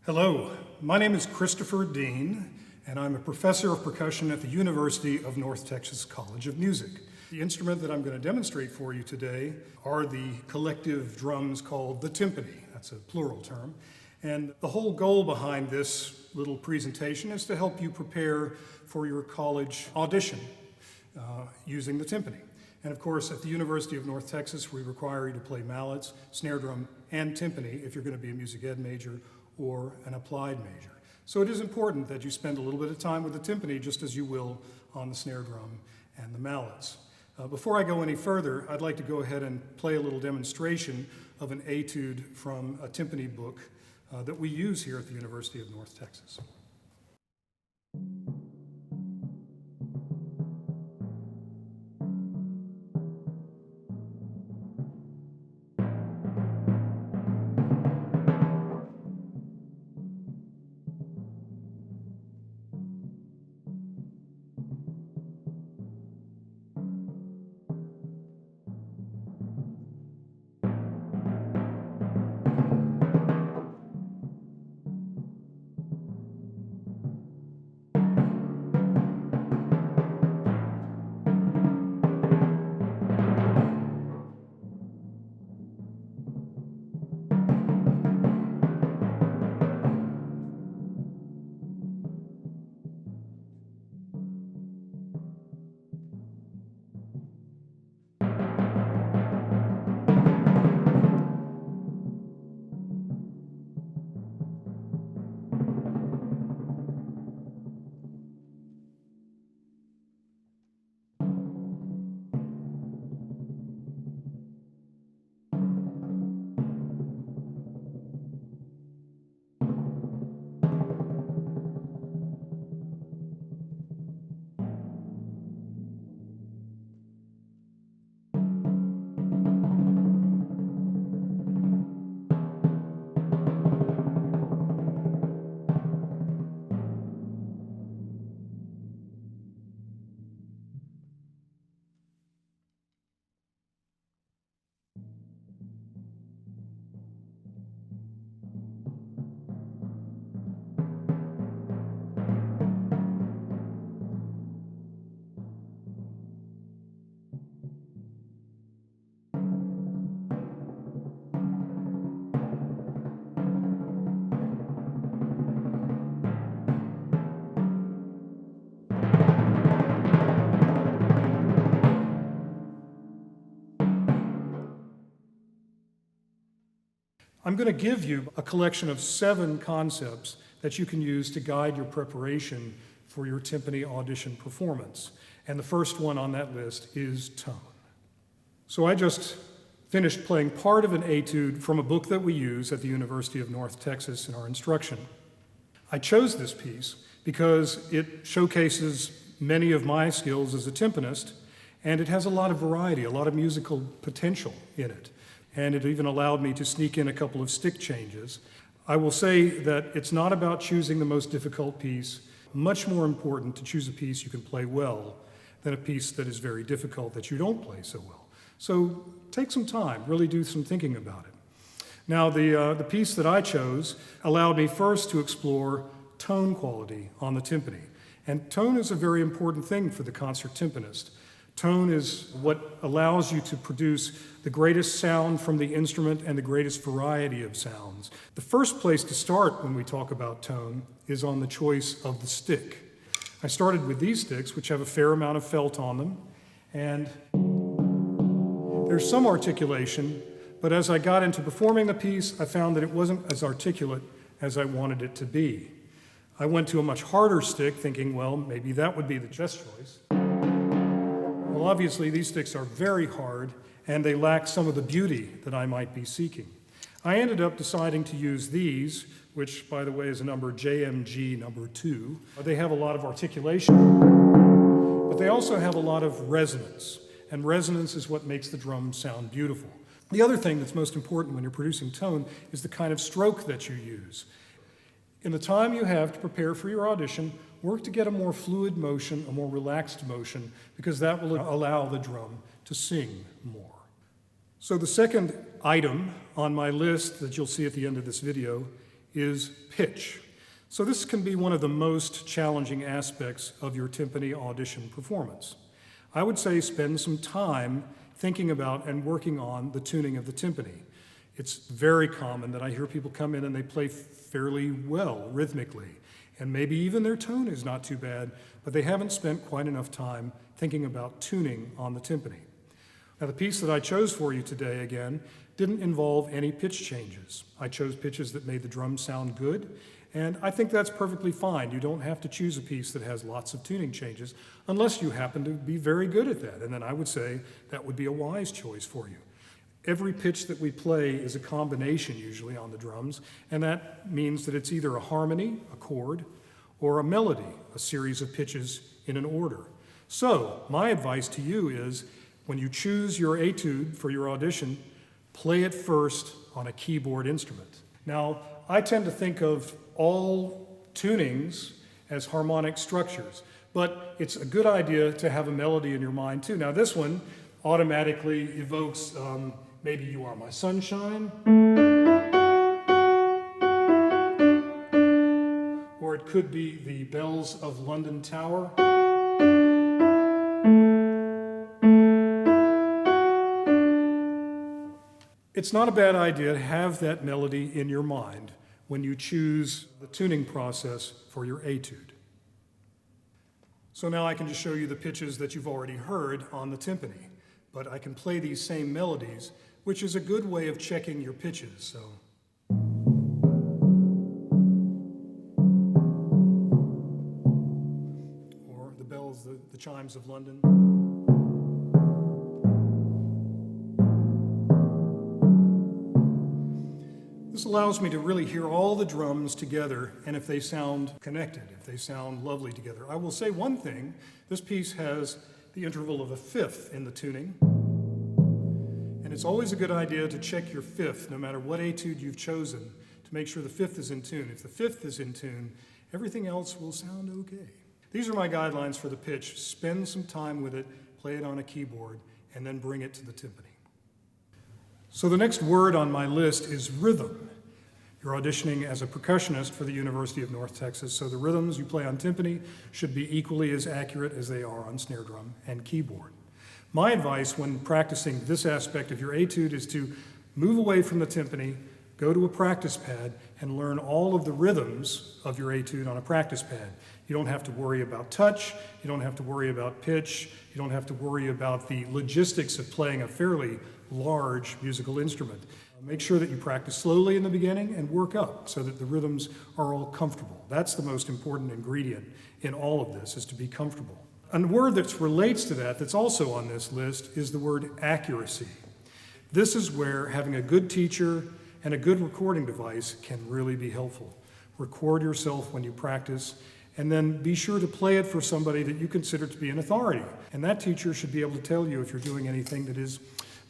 Hello, my name is Christopher Deane, and I'm a professor of percussion at the University of North Texas College of Music. The instrument that I'm going to demonstrate for you today are the collective drums called the timpani. That's a plural term. And the whole goal behind this little presentation is to help you prepare for your college audition using the timpani. And of course, at the University of North Texas, we require you to play mallets, snare drum, and timpani if you're going to be a music ed major or an applied major. So it is important that you spend a little bit of time with the timpani just as you will on the snare drum and the mallets. Before I go any further, I'd like to go ahead and play a little demonstration of an etude from a timpani book that we use here at the University of North Texas. I'm going to give you a collection of 7 concepts that you can use to guide your preparation for your timpani audition performance. And the first one on that list is tone. So I just finished playing part of an etude from a book that we use at the University of North Texas in our instruction. I chose this piece because it showcases many of my skills as a timpanist, and it has a lot of variety, a lot of musical potential in it. And it even allowed me to sneak in a couple of stick changes. I will say that it's not about choosing the most difficult piece. Much more important to choose a piece you can play well than a piece that is very difficult that you don't play so well. So take some time, really do some thinking about it. Now, the piece that I chose allowed me first to explore tone quality on the timpani. And tone is a very important thing for the concert timpanist. Tone is what allows you to produce the greatest sound from the instrument and the greatest variety of sounds. The first place to start when we talk about tone is on the choice of the stick. I started with these sticks, which have a fair amount of felt on them, and there's some articulation, but as I got into performing the piece, I found that it wasn't as articulate as I wanted it to be. I went to a much harder stick, thinking, well, maybe that would be the best choice. Well, obviously, these sticks are very hard, and they lack some of the beauty that I might be seeking. I ended up deciding to use these, which, by the way, is a number JMG number 2. They have a lot of articulation, but they also have a lot of resonance, and resonance is what makes the drum sound beautiful. The other thing that's most important when you're producing tone is the kind of stroke that you use. In the time you have to prepare for your audition, work to get a more fluid motion, a more relaxed motion, because that will allow the drum to sing more. So the second item on my list that you'll see at the end of this video is pitch. So this can be one of the most challenging aspects of your timpani audition performance. I would say spend some time thinking about and working on the tuning of the timpani. It's very common that I hear people come in and they play fairly well rhythmically, and maybe even their tone is not too bad, but they haven't spent quite enough time thinking about tuning on the timpani. Now, the piece that I chose for you today, again, didn't involve any pitch changes. I chose pitches that made the drums sound good, and I think that's perfectly fine. You don't have to choose a piece that has lots of tuning changes unless you happen to be very good at that, and then I would say that would be a wise choice for you. Every pitch that we play is a combination usually on the drums, and that means that it's either a harmony, a chord, or a melody, a series of pitches in an order. So my advice to you is, when you choose your etude for your audition, play it first on a keyboard instrument. Now, I tend to think of all tunings as harmonic structures, but it's a good idea to have a melody in your mind too. Now, this one automatically evokes maybe You Are My Sunshine, or it could be the Bells of London Tower. It's not a bad idea to have that melody in your mind when you choose the tuning process for your etude. So now I can just show you the pitches that you've already heard on the timpani, but I can play these same melodies, which is a good way of checking your pitches. So. Or the bells, the chimes of London. This allows me to really hear all the drums together, and if they sound connected, if they sound lovely together. I will say one thing, this piece has the interval of a fifth in the tuning, and it's always a good idea to check your fifth, no matter what etude you've chosen, to make sure the fifth is in tune. If the fifth is in tune, everything else will sound okay. These are my guidelines for the pitch. Spend some time with it, play it on a keyboard, and then bring it to the timpani. So the next word on my list is rhythm. You're auditioning as a percussionist for the University of North Texas, so the rhythms you play on timpani should be equally as accurate as they are on snare drum and keyboard. My advice when practicing this aspect of your etude is to move away from the timpani, go to a practice pad, and learn all of the rhythms of your etude on a practice pad. You don't have to worry about touch, you don't have to worry about pitch, you don't have to worry about the logistics of playing a fairly large musical instrument. Make sure that you practice slowly in the beginning and work up so that the rhythms are all comfortable. That's the most important ingredient in all of this, is to be comfortable. A word that relates to that, that's also on this list, is the word accuracy. This is where having a good teacher and a good recording device can really be helpful. Record yourself when you practice, and then be sure to play it for somebody that you consider to be an authority. And that teacher should be able to tell you if you're doing anything that is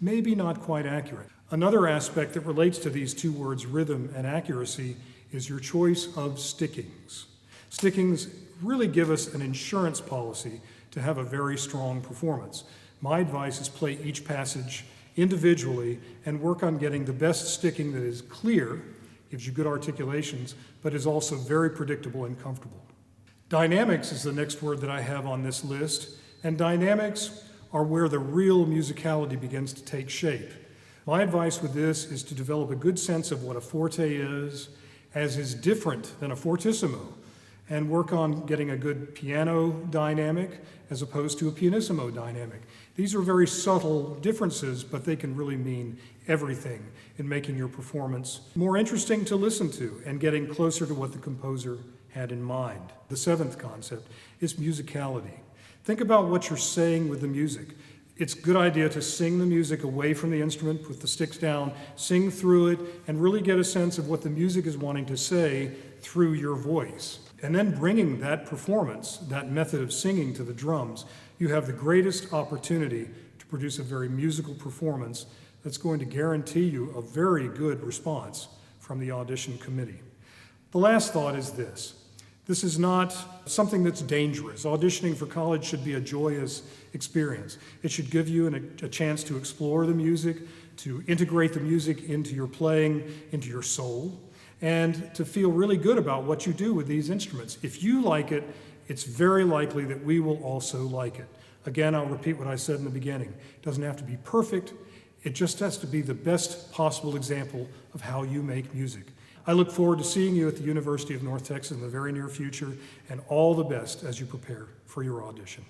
maybe not quite accurate. Another aspect that relates to these two words, rhythm and accuracy, is your choice of stickings. Stickings really give us an insurance policy to have a very strong performance. My advice is play each passage individually and work on getting the best sticking that is clear, gives you good articulations, but is also very predictable and comfortable. Dynamics is the next word that I have on this list, and dynamics are where the real musicality begins to take shape. My advice with this is to develop a good sense of what a forte is, as is different than a fortissimo, and work on getting a good piano dynamic as opposed to a pianissimo dynamic. These are very subtle differences, but they can really mean everything in making your performance more interesting to listen to and getting closer to what the composer had in mind. The seventh concept is musicality. Think about what you're saying with the music. It's a good idea to sing the music away from the instrument, put the sticks down, sing through it, and really get a sense of what the music is wanting to say through your voice. And then bringing that performance, that method of singing to the drums, you have the greatest opportunity to produce a very musical performance that's going to guarantee you a very good response from the audition committee. The last thought is this. This is not something that's dangerous. Auditioning for college should be a joyous experience. It should give you a chance to explore the music, to integrate the music into your playing, into your soul. and to feel really good about what you do with these instruments. If you like it, it's very likely that we will also like it. Again, I'll repeat what I said in the beginning. It doesn't have to be perfect. It just has to be the best possible example of how you make music. I look forward to seeing you at the University of North Texas in the very near future, and all the best as you prepare for your audition.